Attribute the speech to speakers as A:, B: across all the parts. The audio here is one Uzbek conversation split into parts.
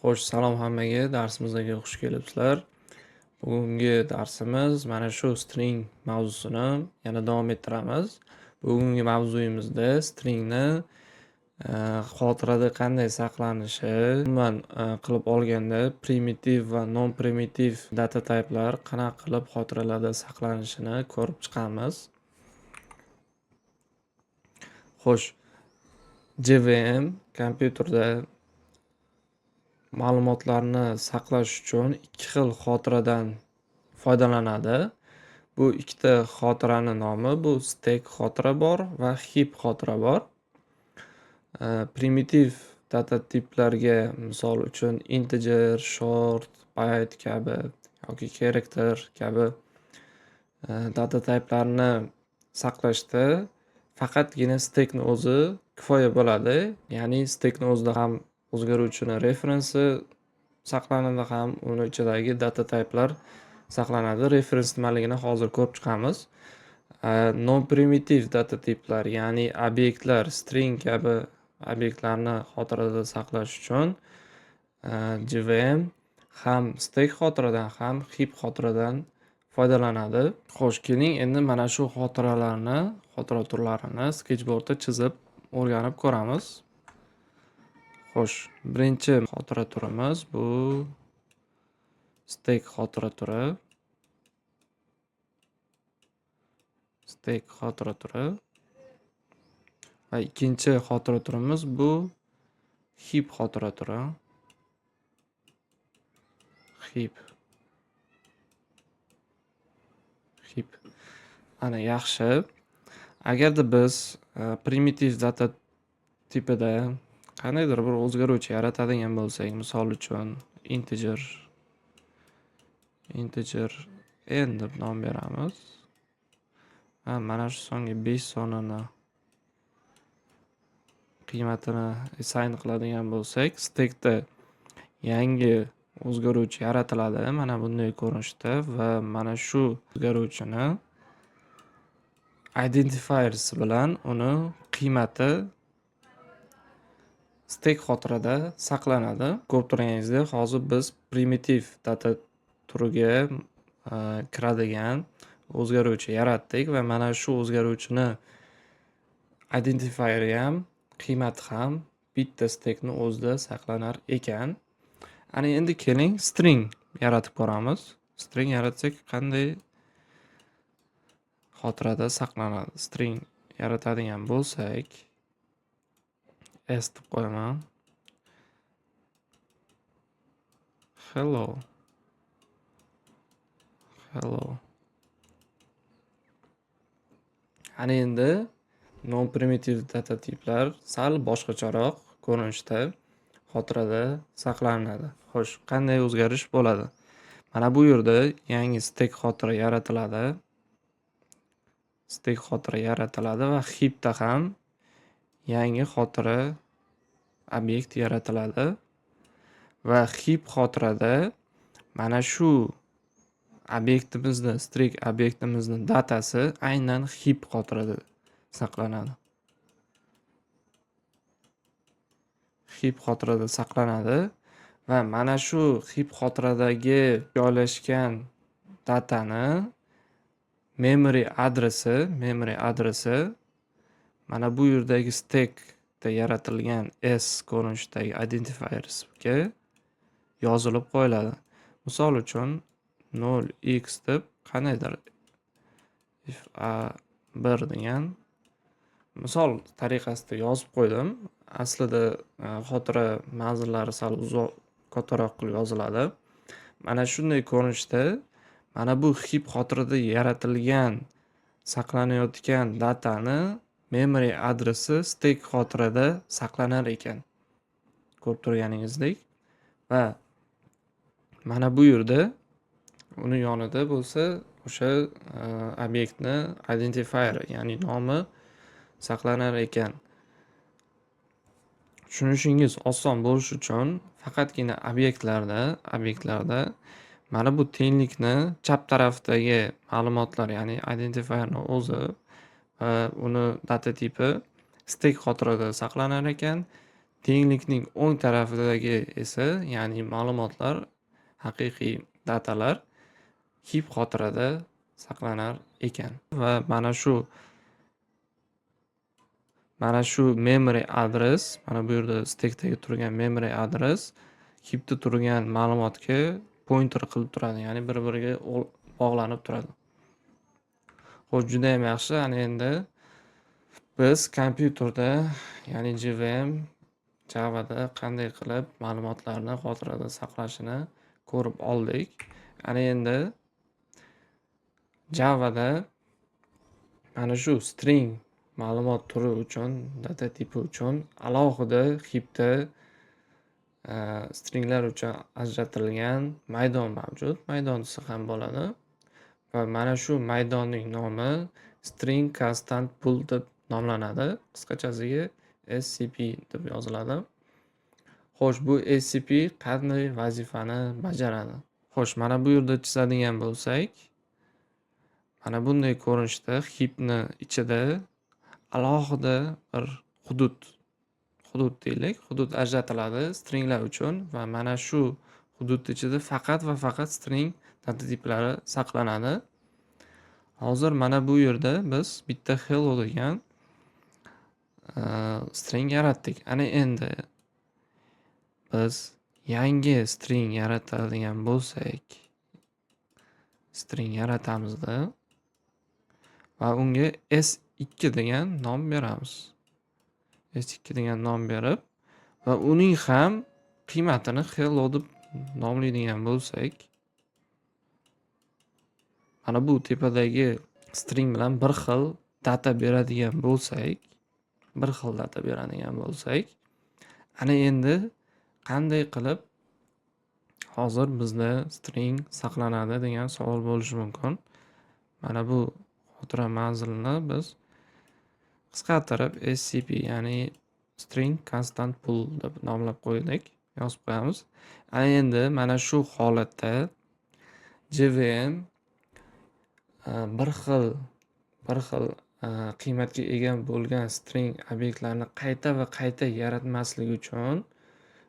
A: Xo'sh, salom hammaga, darsimizga xush kelibsizlar. Bugungi darsimiz mana shu string mavzusini yana davom ettiramiz. Bugungi mavzuyimizda stringni xotirada qanday saqlanishi, umuman qilib olganda primitiv va non-primitiv data typelar qanaqa qilib xotiralarda saqlanishini ko'rib chiqamiz. Xo'sh, JVM kompyuterda ma'lumotlarni saqlash uchun ikki xil xotiradan foydalanadi. Bu ikkita xotirani nomi bu stack xotira bor va heap xotira bor. Primitiv data tiplarga misol uchun integer, short, byte kabi yoki character kabi data typelarni saqlashda faqatgina stackni o'zi kifoya bo'ladi. Ya'ni stackni o'zida ham o'zgaruvchini referensi saqlanadi, ham uni ichidagi data typelar saqlanadi. Reference nimaligini hozir ko'rib chiqamiz. Non-primitiv data tiplar, ya'ni obyektlar, string kabi obyektlarni xotirada saqlash uchun JVM ham stack xotiradan ham heap xotiradan foydalanadi. Xo'sh, keling endi mana shu xotira turlarini sketchboardda chizib o'rganib ko'ramiz. Xo'sh, birinchi xotira turimiz bu stack xotira turi. Stack xotira turi. Va ikkinchi xotira turimiz bu heap xotira turi. Heap. Ana yaxshi. Agarda biz primitiv data tipida qandaydir bir o'zgaruvchi yaratadigan bo'lsak, misol uchun integer n deb nom beramiz. Mana shu songa 5 sonini qiymatini assign qiladigan bo'lsak, stackda yangi o'zgaruvchi yaratiladi mana bunday ko'rinishda va mana shu o'zgaruvchini identifiers bilan uni qiymati stack xotirada saqlanadi. Ko'rib turganingizdek, hozir biz primitiv data turiga kiradigan o'zgaruvchi yaratdik va mana shu o'zgaruvchini identifieri ham, qiymati ham bitta stackni o'zida saqlanar ekan. Ana endi keling string yaratib ko'ramiz. String yaratsak qanday xotirada saqlanadi? String yaratadigan bo'lsak, s deb qo'yaman. Hello. Ana endi non-primitiv data tiplar sal boshqacharoq ko'rinishda xotirada saqlanadi. Xo'sh, qanday o'zgarish bo'ladi? Mana bu yerda yangi stack xotira yaratiladi. Stack xotira yaratiladi va heapda ham yangi xotira obyekt yaratiladi. Va heap xotirada mana shu obyektimizni, string obyektimizni datasi aynan heap xotirada saqlanadi. Heap xotirada saqlanadi va mana shu heap xotiradagi joylashgan datani memory adresi mana bu yerdagi stackda yaratilgan s ko'rinishidagi identifiersga yozilib qo'yiladi. Misol uchun 0x deb qandaydir if a1 degan misol tariqasida yozib qo'ydim. Aslida xotira manzillari sal uzoq, kattaroq qilib yoziladi. Mana shunday ko'rinishda mana bu heap xotirada yaratilgan saqlanayotgan datani memory adresi stack xotirada saqlanar ekan. Ko'rib turganingizdek va mana bu yerda uni yonida bo'lsa o'sha obyektni identifier, ya'ni nomi saqlanar ekan. Tushunishingiz oson bo'lishi uchun faqatgina obyektlarda mana bu tenglikni chap tarafdagi ma'lumotlar, ya'ni identifierni o'zi va uni data tipi stack xotirada saqlanar ekan. Tenglikning o'ng tarafidagi esa, ya'ni ma'lumotlar, haqiqiy datalar heap xotirada saqlanar ekan. Va mana shu memory address, mana bu yerda stackdagi turgan memory address heapda turgan ma'lumotga pointer qilib turadi, ya'ni bir-biriga bog'lanib turadi. Xo'sh, juda ham yaxshi. Ana endi biz kompyuterda, ya'ni JVM Javada qanday qilib ma'lumotlarni xotirada saqlashini ko'rib oldik. Ana endi Javada mana shu string ma'lumot turi uchun, data tipi uchun alohida heapda stringlar uchun ajratilgan maydon mavjud. Maydon desa ham bo'ladi. Va mana shu maydonning nomi string constant pool deb nomlanadi. Qisqachasiga SCP deb yoziladi. Xo'sh, bu SCP qanday vazifani bajaradi? Xo'sh, mana bu yerda chizadigan bo'lsak, mana bunday ko'rinishda heapni ichida alohida bir hudud deylik, hudud ajratiladi stringlar uchun va mana shu hudud ichida faqat va faqat string data tiplari saqlanadi. Hozir mana bu yerda biz bitta hello degan string yaratdik. Ana endi biz yangi string yaratadigan bo'lsak, string yaratamizda va unga S2 degan nom beramiz. S2 degan nom berib va uning ham qiymatini hello deb nomlaydigan bo'lsak, mana bu tepadagi string bilan bir xil data beradigan bo'lsak, ana endi qanday qilib hozir bizda string saqlanadi degan savol bo'lishi mumkin. Mana bu xotira manzilini biz qisqartirib SCP, ya'ni string constant pool deb nomlab qo'ydik, yozib qo'yamiz. Ana endi mana shu holatda JVM bir xil qiymatga ega bo'lgan string obyektlarni qayta va qayta yaratmasligi uchun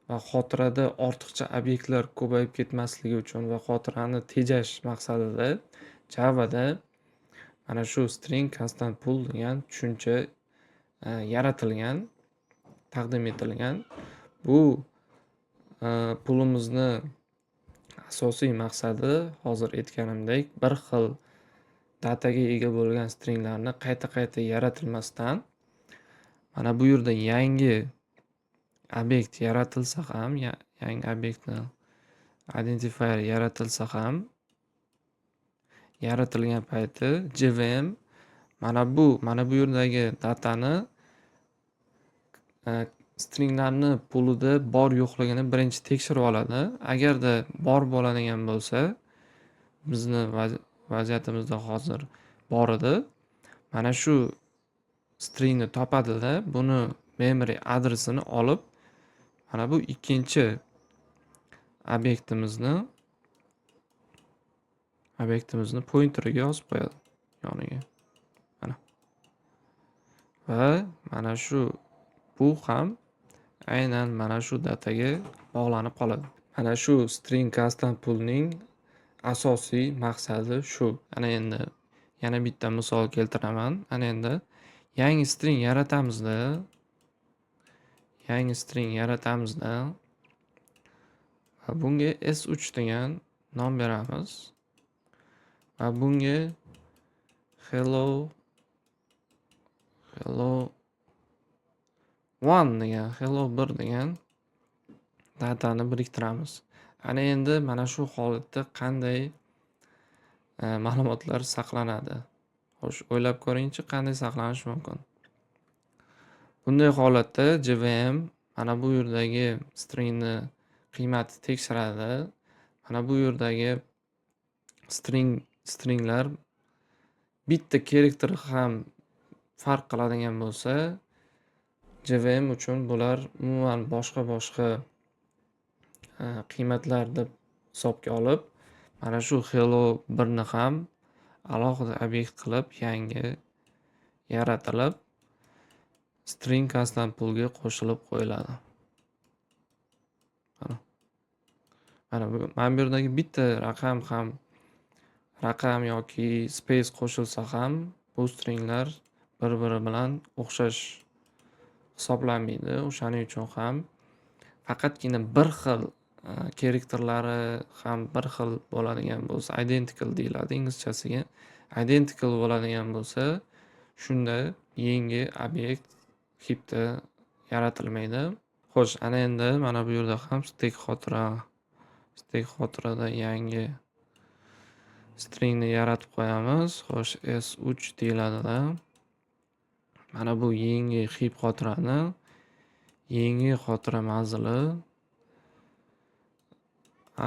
A: va xotirada ortiqcha obyektlar ko'payib ketmasligi uchun va xotirani tejash maqsadida Javada mana shu string constant pool degan tushuncha yaratilgan, taqdim etilgan. Bu pulimizni asosiy maqsadi hozir aytganimdek bir xil dataga ega bo'lgan stringlarni qayta yaratilmasdan, mana bu yerda yangi obyekt yaratilsa ham, yangi obyektni identifier yaratilsa ham, yaratilgan payti JVM mana bu yerdagi datani stringlarni pulida bor yo'qligini birinchi tekshirib oladi. Agarda bor bo'ladigan bo'lsa, bizni vaziyatimizda hozir bor edi. Mana shu stringni topadida buni memory adresini olib, mana bu ikkinchi obyektimizni pointeriga yozib qo'yadi yoniga. Mana. Va mana shu bu ham aynan mana shu dataga bog'lanib qoladi. Mana shu string constant poolning asosiy maqsadi shu. Ana endi yana bitta misol keltiraman. Ana endi yangi string yaratamizda va bunga S3 degan nom beramiz va bunga hello 1 degan datani biriktiramiz. Ana endi mana shu holatda qanday ma'lumotlar saqlanadi? Xo'sh, o'ylab ko'ringchi, qanday saqlanishi mumkin? Bunday holatda JVM mana bu yerdagi stringni qiymati tekshiradi. Mana bu yerdagi stringlar bitta character ham farq qiladigan bo'lsa, JVM uchun bular umuman boshqa qiymatlar deb hisobga olib, mana shu hello 1 ni ham alohida obyekt qilib yangi yaratilib string constant poolga qo'shilib qo'yiladi. mana bu yerdagi bitta raqam yoki space qo'shilsa ham bu stringlar bir-biri bilan o'xshash hisoblanmaydi. O'shaning uchun ham faqatgina bir xil karakterlari ham bir xil bo'ladigan bo'lsa, identical deyiladi inglizchasiga. Identical bo'ladigan bo'lsa, shunda yangi obyekt heapda yaratilmaydi. Xo'sh, ana endi mana bu yerda ham stek xotirada yangi stringni yaratib qo'yamiz. Xo'sh, S3 deyiladi-da. Mana bu yangi heap xotirani yangi xotira manzili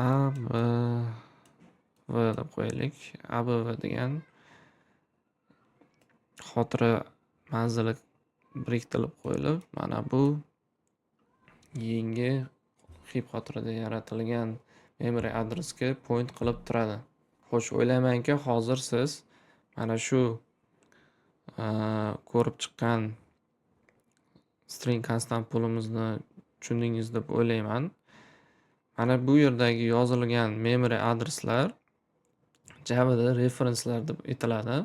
A: ABV deb qo'yaylik. ABV degan xotira manzili biriktirib qo'yilib, mana bu yangi heap xotirada yaratilgan memory adresga point qilib turadi. Xo'sh, o'ylaymanki, hozir siz mana shu ko'rib chiqqan string constant pulimizni tushundingiz deb o'ylayman. Mana bu yerdagi yozilgan memory adreslar Javada referencelar deb aytiladi.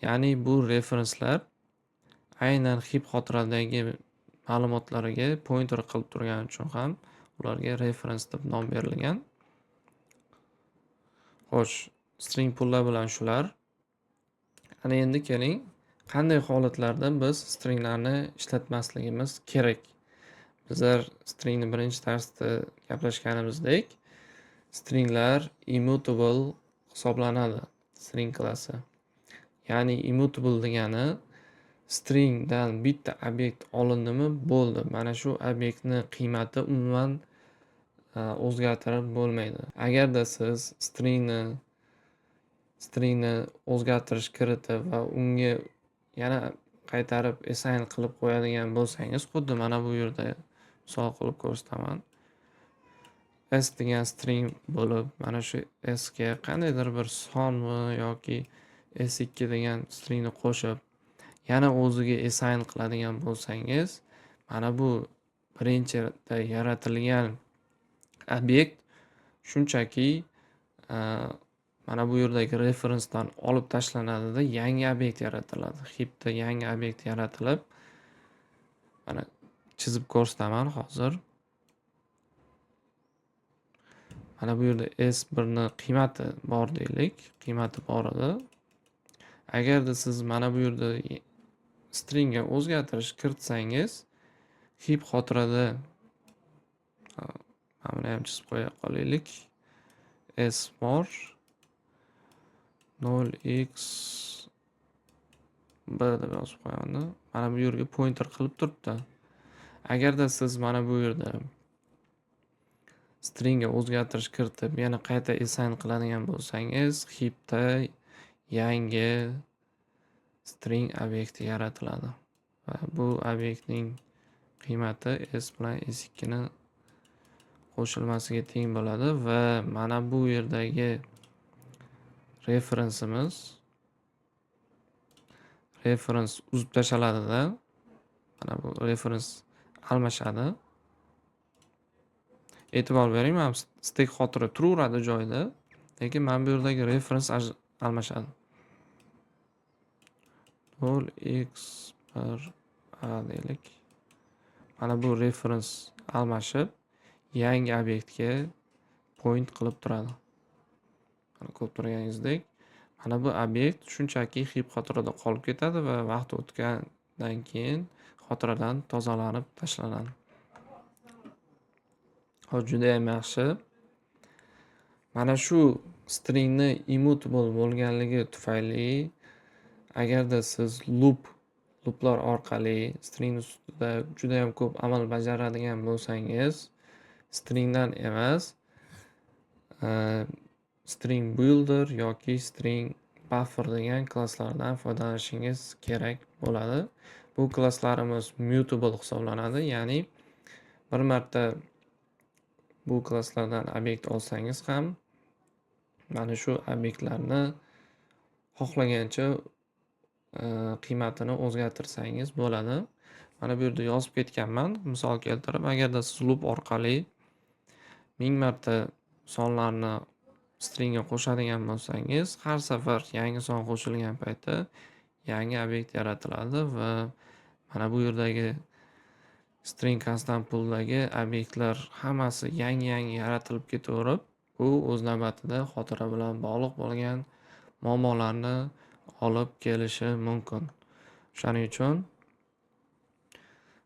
A: Ya'ni bu referencelar aynan heap xotiradagi ma'lumotlarga pointer qilib turgani uchun ham ularga reference deb nom berilgan. Xo'sh, string pullar bilan shular. Ana endi keling, qanday holatlarda biz stringlarni ishlatmasligimiz kerak. Bizlar stringni birinchi darsda gaplashganimizdek, stringlar immutable hisoblanadi, string klassi. Ya'ni immutable degani stringdan bitta obyekt olindimi, bo'ldi. Mana shu obyektni qiymati umuman o'zgartirib bo'lmaydi. Agarda siz stringni o'zgartirish kiritib va unga yana qaytarib assign qilib qo'yadigan bo'lsangiz, xuddi mana bu yerda misol qilib ko'rsataman. S degan string bo'lib, mana shu S ga qandaydir bir sonmi yoki S2 degan stringni qo'shib, yana o'ziga assign qiladigan bo'lsangiz, mana bu birinchida yaratilgan obyekt shunchaki mana bu yerdagi referensdan olib tashlanadi-da, yangi obyekt yaratiladi. Heapda yangi obyekt yaratilib, mana chizib ko'rsataman hozir. Mana bu yerda S1 ni qiymati bor deylik, qiymati bor edi. Agarda siz mana bu yerda stringga o'zgartirish kiritsangiz, heap xotirada mana buni ham chizib qo'ya qolaylik. S bor 0x1 deb yozib qo'yamiz. Mana bu yerga pointer qilib turibdi. Agarda siz mana bu yerda stringga o'zgartirish kiritib, yana qayta assign qiladigan bo'lsangiz, heapda yangi string obyekti yaratiladi. Va bu obyektning qiymati S bilan S2 ni qo'shilmasiga teng bo'ladi va mana bu yerdagi reference uzib tashaladi-da. Mana bu reference almashadi. E'tibor bering, mana stek xotira turaveradi joyida, lekin mana bu yerdagi reference almashadi. 0x1a deylik. Mana bu reference almashib, yangi obyektga point qilib turadi. Mana ko'rib turganingizdek, mana bu obyekt shunchaki heap xotirada qolib ketadi va vaqt o'tgandan keyin xotiradan tozalanib tashlanadi. Hozir juda ham yaxshi. Mana shu stringni immutable bo'lganligi tufayli agarda siz looplar orqali string ustida juda ham ko'p amal bajaradigan bo'lsangiz, stringdan emas, string builder yoki string buffer degan klasslardan foydalanishingiz kerak bo'ladi. Bu klasslarimiz mutable hisoblanadi, ya'ni bir marta bu klasslardan obyekt olsangiz ham mana shu obyektlarni xohlagancha qiymatini o'zgartirsangiz bo'ladi. Mana bu yerda yozib ketganman, misol keltirib, agarda siz loop orqali 1000 marta sonlarni stringga qo'shadigan bo'lsangiz, har safar yangi son qo'shilgan payti yangi obyekt yaratiladi va mana bu yerdagi string constant pooldagi obyektlar hammasi yangi yaratilib ketaverib, bu o'z navbatida xotira bilan bog'liq bo'lgan muammolarni olib kelishi mumkin. Shuning uchun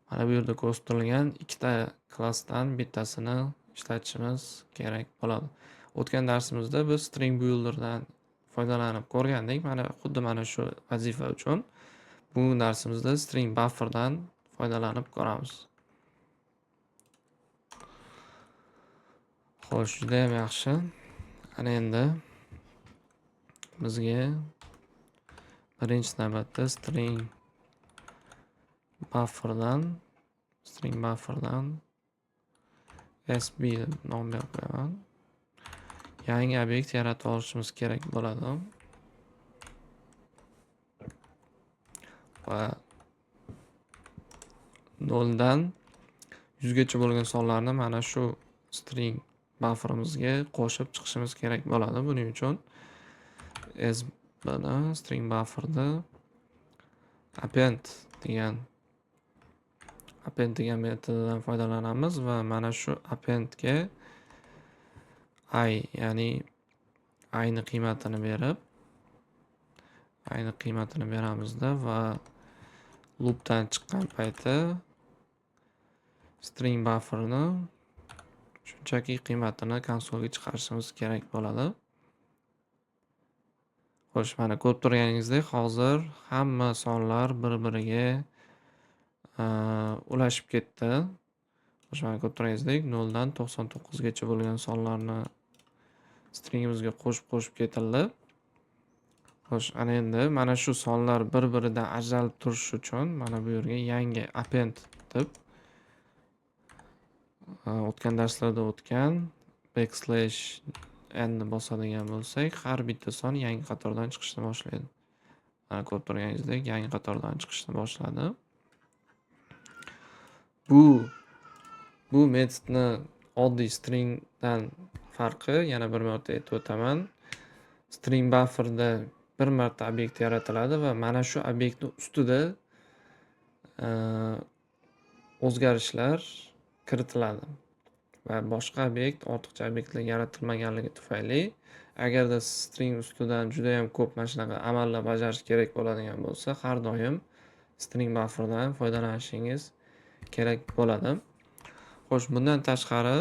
A: mana bu yerda ko'rsatilgan ikkita klassdan bittasini ishlatishimiz kerak bo'ladi. O'tgan darsimizda biz string builderdan foydalanib ko'rgandik. Xuddi mana shu vazifa uchun bugungi darsimizda string bufferdan foydalanib ko'ramiz. Xo'sh, juda ham yaxshi. Ana endi bizga birinchi navbatda string bufferdan sb deb nom berib qo'yaman. Yangi obyekt yaratib olishimiz kerak bo'ladi. Va 0 dan 100 gacha bo'lgan sonlarni mana shu string bufferimizga qo'shib chiqishimiz kerak bo'ladi. Buning uchun sbni string bufferda append degan metodidan foydalanamiz va mana shu appendga ya'ni ni qiymatini beramizda va loopdan chiqqan payti string bufferni shunchaki qiymatini konsolga chiqarishimiz kerak bo'ladi. Xo'sh, mana ko'rib turganingizdek, hozir hamma sonlar bir-biriga ulashib ketdi. Xo'sh, mana ko'rib turganingizdek, 0 dan 99 gacha bo'lgan sonlarni stringimizga qo'shib ketildi. Xo'sh, ana endi mana shu sonlar bir-biridan ajralib turishi uchun mana bu yerga yangi append deb o'tgan darslarda o'tgan \n ni bosadigan bo'lsak, har bitta son yangi qatordan chiqishni boshlaydi. Mana ko'rib turganingizdek, yangi qatordan chiqishni boshladi. Bu metodni oddiy stringdan farqi yana bir marta aytib o'taman. String bufferda bir marta obyekt yaratiladi va mana shu obyektning ustida o'zgarishlar kiritiladi. Va boshqa obyekt, ortiqcha obyektlar yaratilmaganligi tufayli agarda string ustidan juda ham ko'p mana shunaqa amallar bajarish kerak bo'ladigan bo'lsa, har doim string bufferdan foydalanishingiz kerak bo'ladi. Xo'sh, bundan tashqari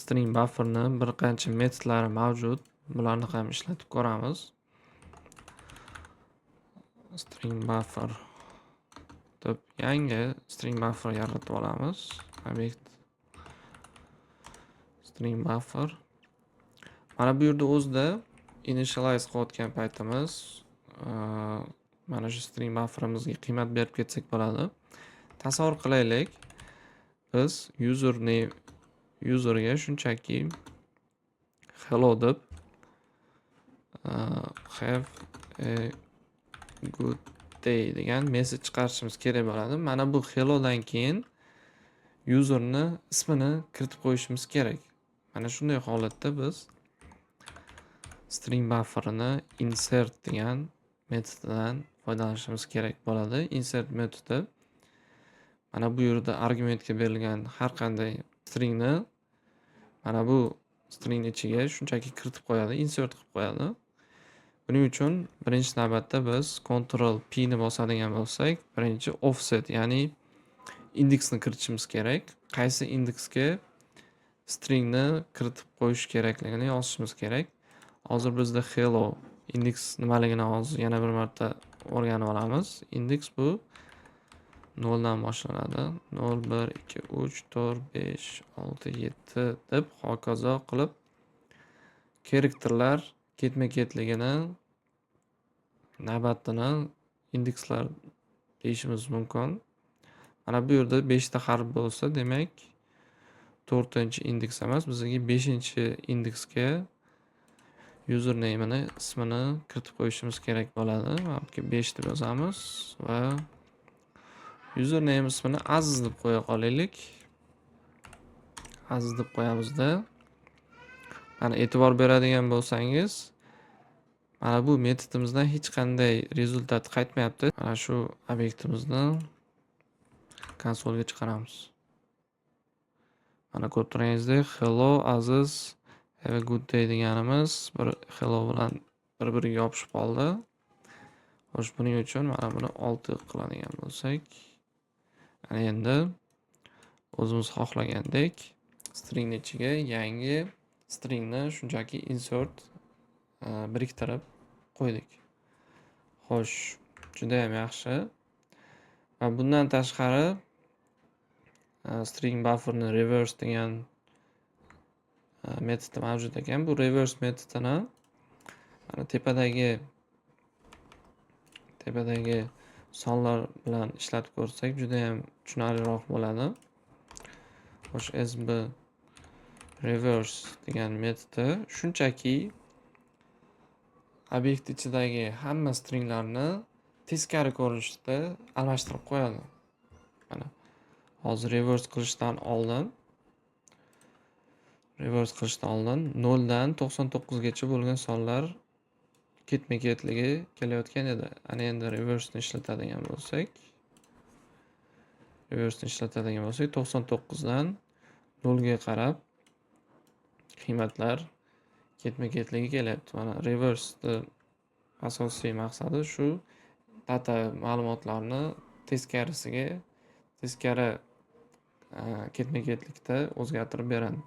A: string bufferni bir qancha metodlari mavjud. Bularni ham ishlatib ko'ramiz. String buffer deb yangi string buffer yaratib olamiz. Obyekt string buffer. Mana bu yerda o'zida initialize qilayotgan paytimiz mana shu string bufferimizga qiymat berib ketsak bo'ladi. Tasavvur qilaylik, biz userga shunchaki hello deb have a good day degan message chiqarishimiz kerak bo'ladi. Mana bu hellodan keyin userni ismini kiritib qo'yishimiz kerak. Mana shunday holatda biz string bufferini insert degan metodidan foydalanishimiz kerak bo'ladi. Insert metodi mana bu yerda argumentga berilgan har qanday stringni mana bu string ichiga shunchaki kiritib qo'yadi, insert qilib qo'yadi. Buning uchun birinchi navbatda biz Ctrl P ni bosadigan bo'lsak, birinchi offset, ya'ni indeksni kiritishimiz kerak. Qaysi indeksga stringni kiritib qo'yish kerakligini yozishimiz kerak. Hozir bizda hello indeks nimaligini hozir yana bir marta o'rganib olamiz. Indeks bu 0 dan boshlanadi. 0, 1, 2, 3, 4, 5, 6, 7 deb hokazo qilib karakterlar ketma-ketligini, navbatini indekslar deyishimiz mumkin. Mana bu yerda 5 ta harf bo'lsa, demak 4-indeks emas, bizga 5-indeksga username'ini, ismini kiritib qo'yishimiz kerak bo'ladi. Mana 5 deb yozamiz va username ismini Aziz deb qo'ya qolaylik. aziz deb qo'yamizda. Mana e'tibor beradigan bo'lsangiz, mana bu metodimizdan hech qanday rezultat qaytmayapti. Mana shu obyektimizni konsolga chiqaramiz. Mana ko'rib turganingizdek, hello aziz, have a good day deganimiz bir hello bilan bir-biriga yopishib qoldi. Xo'sh, buning uchun mana buni 6 qiladigan bo'lsak, ana endi o'zimiz xohlagandek string ichiga yangi stringni shunchaki insert biriktirib qo'ydik. Xo'sh, juda ham yaxshi. Va bundan tashqari string bufferni reverse degan metodi mavjud ekan. Bu reverse metodini mana tepadagi sonlar bilan ishlatib ko'rsak juda ham tushunarliroq bo'ladi. Xo'sh, sb reverse degan metodi shunchaki obyekt ichidagi hamma stringlarni teskari ko'rinishda almashtirib qo'yadi. Mana hozir reverse qilishdan oldin 0 dan 99 gacha bo'lgan sonlar ketma-ketligi kelayotgan edi. Ana endi reverse ni ishlatadigan bo'lsak 99 dan 0 ga qarab qiymatlar ketma-ketligi kelyapti. Mana reverse asosiy maqsadi shu data ma'lumotlarni teskari ketma-ketlikda o'zgartirib beradi.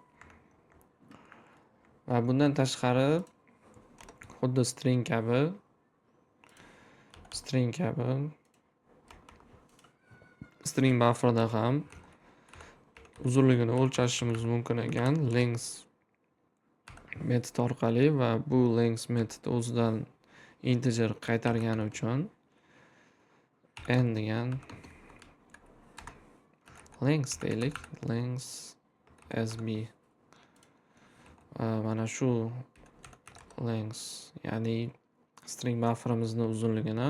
A: Va bundan tashqari xuddi string kabi string bufferda ham uzunligini o'lchashimiz mumkin ekan length metod orqali va bu length metod o'zidan integer qaytargani uchun n degan length deylik, length sb mana shu length ya'ni string bufferimizni uzunligini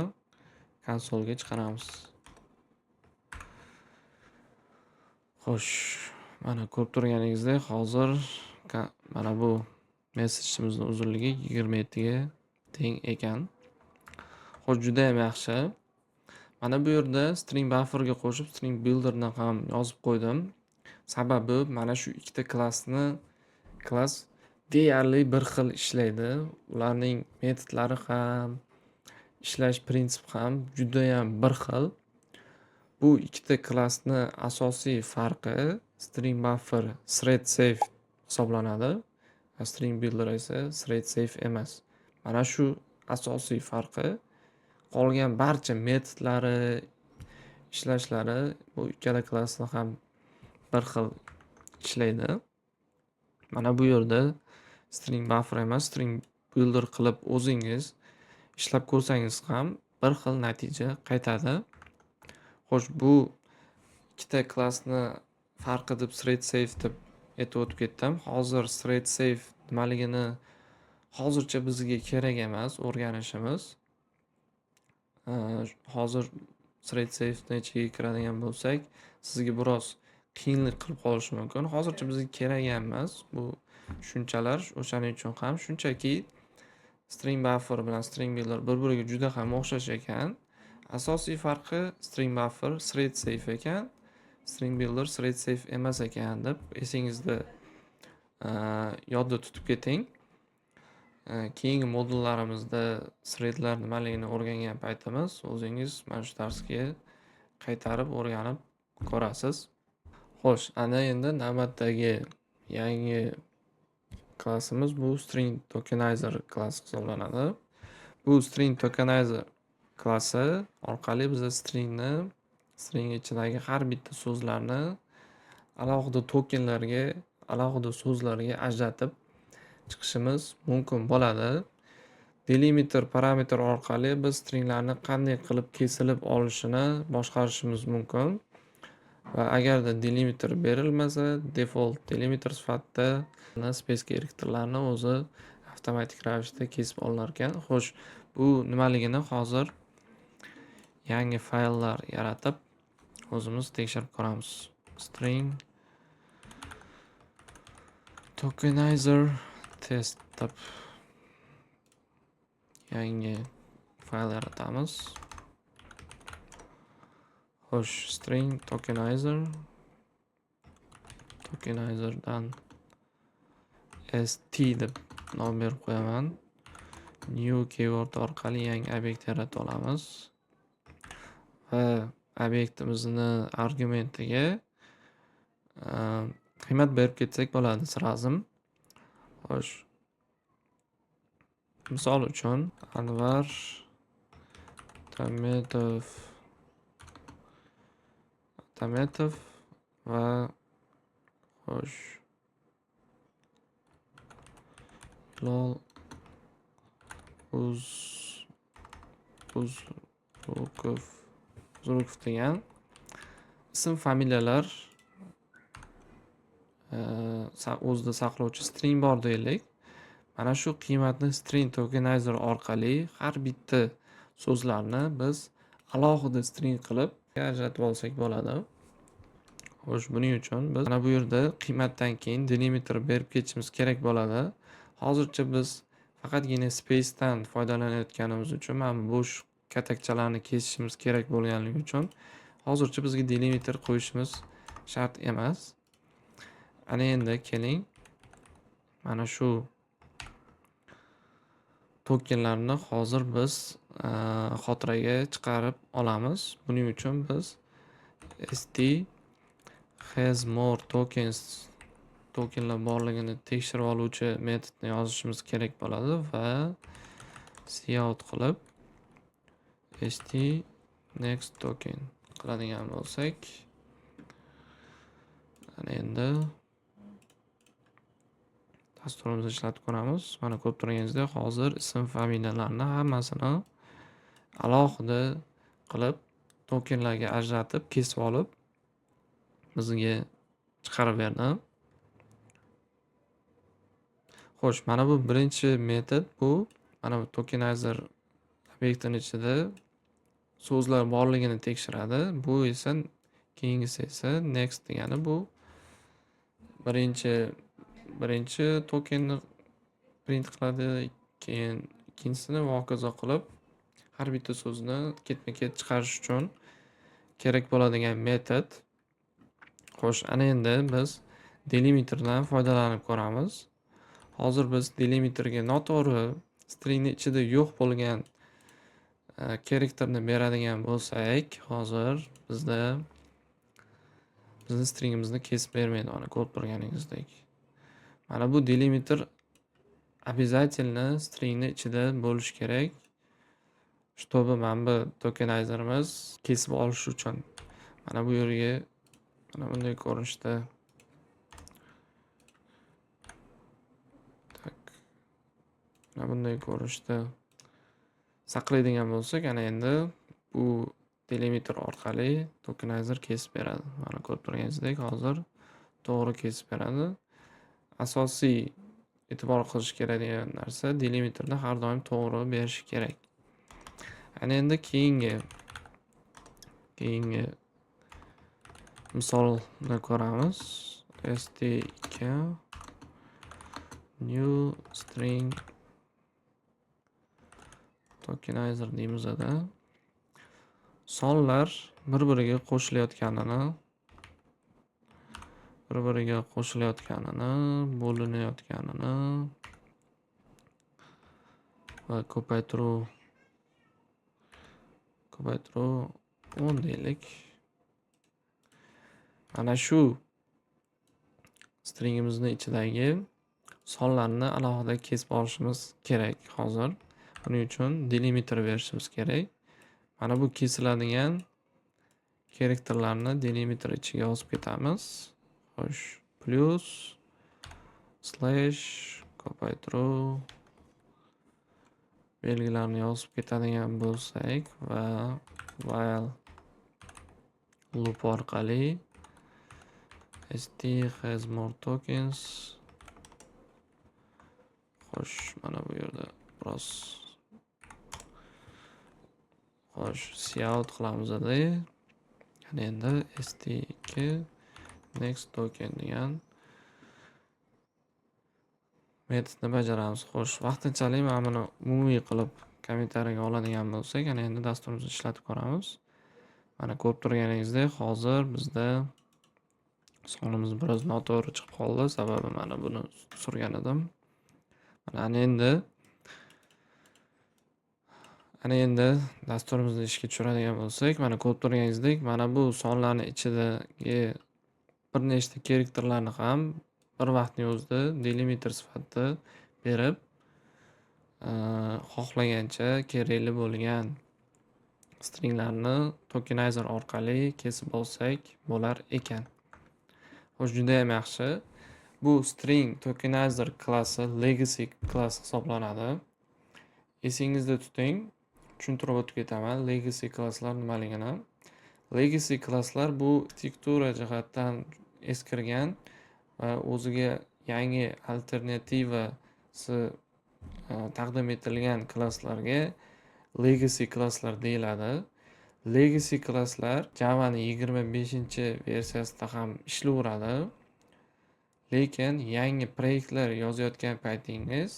A: konsolga chiqaramiz. Xo'sh, mana ko'rib turganingizdek hozir mana bu messajimizni uzunligi 27 ga teng ekan. Xo'sh, juda ham yaxshi. Mana bu yerda string bufferga qo'shib string builderni ham yozib qo'ydim. Sababi mana shu ikkita klass deyarli bir xil ishlaydi. Ularning metodlari ham, ishlash prinsipi ham juda ham bir xil. Bu ikkita klassni asosiy farqi string buffer thread safe hisoblanadi. String builder esa thread safe emas. Mana shu asosiy farqi. Qolgan barcha metodlari, ishlashlari bu ikkala klassda ham bir xil ishlaydi. Mana bu yerda string buffer emas, string builder qilib o'zingiz ishlab ko'rsangiz ham bir xil natija qaytadi. Xo'sh, bu ikkita klassni farqi deb thread safe deb aytib o'tib ketdim. Hozir thread safe nimaligini hozircha bizga kerak emas, o'rganishimiz. Hozir thread safe'ni ichiga kiradigan bo'lsak, sizga biroz qiyinlik qilib qolishi mumkin. Hozircha bizga kerak emas bu tushunchalar. O'shaning uchun ham shunchaki string buffer bilan string builder bir-biriga juda ham o'xshash ekan. Asosiy farqi string buffer thread safe ekan, string builder thread safe emas ekan deb esingizda yodda tutib keting. Keyingi modullarimizda threadlar nimaligini o'rgangan paytimiz o'zingiz mana shu darsga qaytarib o'rganib ko'rasiz. Xo'sh, ana endi navbatdagi yangi klassimiz bu string tokenizer klassi hisoblanadi. Bu string tokenizer klassi orqali biz string ichidagi har bitta so'zlarni alohida tokenlarga, alohida so'zlarga ajratib chiqishimiz mumkin bo'ladi. Delimiter parametr orqali biz stringlarni qanday qilib kesilib olishini boshqarishimiz mumkin. Va agarda delimiter berilmasa, default delimiter sifatida space characterlarni o'zi avtomatik ravishda kesib olinar ekan. Xo'sh, bu nimaligini hozir yangi fayllar yaratib o'zimiz tekshirib ko'ramiz. String tokenizer test deb yangi fayl yaratamiz. Xo'sh, string tokenizerdan st deb nom berib qo'yaman. New keyword orqali yangi obyekt yaratib olamiz va obyektimizni argumentiga qiymat berib ketsak bo'ladi sразу. Xo'sh, misol uchun Anvar Tametov va xo'sh Hilol Uzrukov degan ism familiyalar o'zida saqlovchi string bor deylik. Mana shu qiymatni string tokenizer orqali har bitta so'zlarni biz alohida string qilib ajratib olsak bo'ladi. Xo'sh, buning uchun biz mana bu yerda qiymatdan keyin delimiter berib ketishimiz kerak bo'ladi. Hozircha biz faqatgina space dan foydalanayotganimiz uchun mana bo'sh katakchalarni kesishimiz kerak bo'lganligi uchun hozircha bizga delimiter qo'yishimiz shart emas. Ana endi keling, mana shu tokenlarni hozir biz xotiraga chiqarib olamiz. Buning uchun biz st has more tokens tokenlar borligini tekshirib oluvchi metodni yozishimiz kerak bo'ladi va cout qilib st next token qiladigan bo'lsak, ana endi dasturimizni ishlatib ko'ramiz. Mana ko'rib turganingizdek, hozir ism familiyalarni hammasini alohida qilib tokenlarga ajratib, kesib olib bizga chiqarib berdi. Xo'sh, mana bu birinchi metod, bu mana bu tokenizer obyektning ichida so'zlar borligini tekshiradi. Bu esa keyingisi esa next degani bu birinchi tokenni print qiladi, keyin ikkinchisini va hokazo qilib har bitta so'zni ketma-ket chiqarish uchun kerak bo'ladigan metod. Xo'sh, ana endi biz delimiterdan foydalanib ko'ramiz. Hozir biz delimiterga noto'g'ri stringni ichida yo'q bo'lgan karakterni beradigan bo'lsak, hozir bizni stringimizni kesib bermaydi, mana ko'rib turganingizdek. Mana bu delimiter обязательно stringni ichida bo'lishi kerak, чтобы mana bu tokenizerimiz kesib olish uchun. Mana bu yerga mana bunday ko'rinishda saqlaydigan bo'lsak, ana endi bu delimiter orqali tokenizer kesib beradi. Mana ko'rib turganingizdek, hozir to'g'ri kesib beradi. Asosiy e'tibor qilish kerak narsa delimiterni har doim to'g'ri berishi kerak. Ana endi keyingi misolni ko'ramiz. st2 new string tokenizer deymiz. Sonlar bir-biriga qo'shilayotganini, bo'linayotganini va ko'paytiruv 10 deylik. Mana shu stringimizni ichidagi sonlarni alohida kesib olishimiz kerak hozir. Buning uchun delimiter berishimiz kerak. Mana bu kesiladigan karakterlarni delimiter ichiga yozib ketamiz. Xo'sh, plus slash ko'paytiruv belgilarini yozib ketadigan bo'lsak va while loop orqali st has more tokens. Xo'sh, mana bu yerda biroz cout qilamiz. Ana endi st2 next token degan metodni bajaramiz. Xo'sh, vaqtinchalik mana buni umumiy qilib kommentariyaga oladigan bo'lsak, ana endi dasturimizni ishlatib ko'ramiz. Mana ko'rib turganingizdek, hozir bizda sonimiz biroz noto'g'ri chiqib qoldi. Sababi mana buni surgan edim. Ana endi dasturimizni ishga tushiradigan bo'lsak, mana ko'rib turganingizdek, mana bu sonlarning ichidagi bir nechta karakterlarni ham bir vaqtning o'zida delimiter sifatida berib, xohlagancha kerakli bo'lgan stringlarni tokenizer orqali kesib olsak bo'lar ekan. Xo'sh, juda ham yaxshi. Bu string tokenizer klassi legacy klass hisoblanadi. Esingizda tuting, tushuntirib o'tib ketaman legacy klasslar nimaligini. Legacy klasslar bu arxitektura jihatdan eskirgan va o'ziga yangi alternativasi taqdim etilgan klasslarga legacy klasslar deyiladi. Legacy klasslar Java'ning 25-versiyasida ham ishlayveradi. Lekin yangi proyektlar yozayotgan paytingiz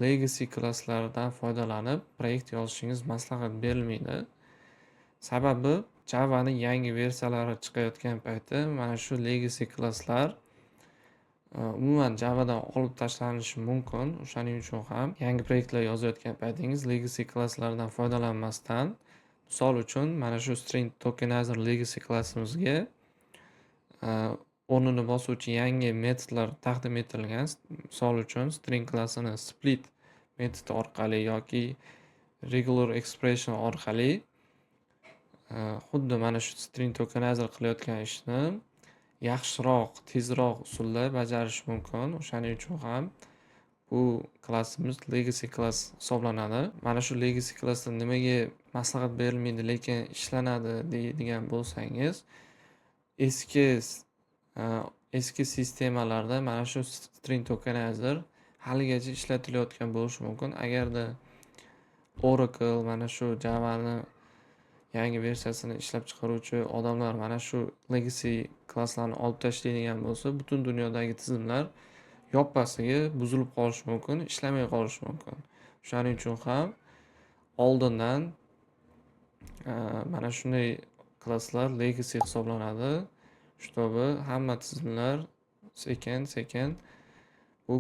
A: legacy klasslardan foydalanib proyekt yozishingiz maslahat berilmaydi. Sababi Java'ning yangi versiyalari chiqayotgan payti mana shu legacy klasslar umuman Java'dan olib tashlanishi mumkin. O'shaning uchun ham yangi proyektlar yozayotgan paytingiz legacy klasslardan foydalanmasdan, misol uchun mana shu string tokenizer legacy klassimizga o'rnini bosuvchi yangi metodlar taqdim etilgan. Misol uchun string klassini split metodi orqali yoki regular expression orqali xuddi mana shu string tokenizer qilayotgan ishni yaxshiroq, tezroq usulda bajarish mumkin. O'shaning uchun ham bu klassimiz legacy klass hisoblanadi. Mana shu legacy klassda nimaga maslahat berilmaydi, lekin ishlanadi deydigan bo'lsangiz, eski sistemalarda mana shu string tokenizer haligacha ishlatilayotgan bo'lishi mumkin. Agarda Oracle mana shu Java'ni yangi versiyasini ishlab chiqaruvchi odamlar mana shu legacy klasslarni olib tashlaydigan bo'lsa, butun dunyodagi tizimlar yoppasiga buzilib qolishi mumkin, ishlamay qolishi mumkin. Shuning uchun ham oldindan mana shunday klasslar legacy hisoblanadi. Чтобы hamma tizimlar sekin-sekin bu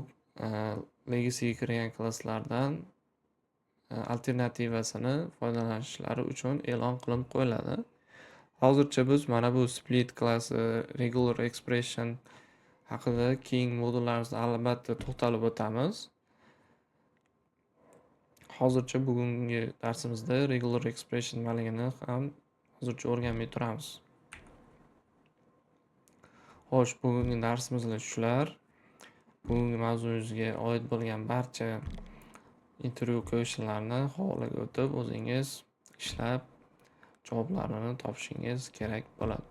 A: legacyga kirgan klasslardan alternativasini foydalanishlari uchun e'lon qilib qo'yiladi. Hozircha biz mana bu split klassi, regular expression haqida keyingi modullarimizda albatta to'xtalib o'tamiz. Hozircha bugungi darsimizda regular expression nimaligini ham hozircha o'rganmay turamiz. Xo'sh, bugungi darsimizda shular. Bugungi mavzuyimizga oid bo'lgan barcha intervyu questionslarni hovliga o'tib o'zingiz ishlab javoblarini topishingiz kerak bo'ladi.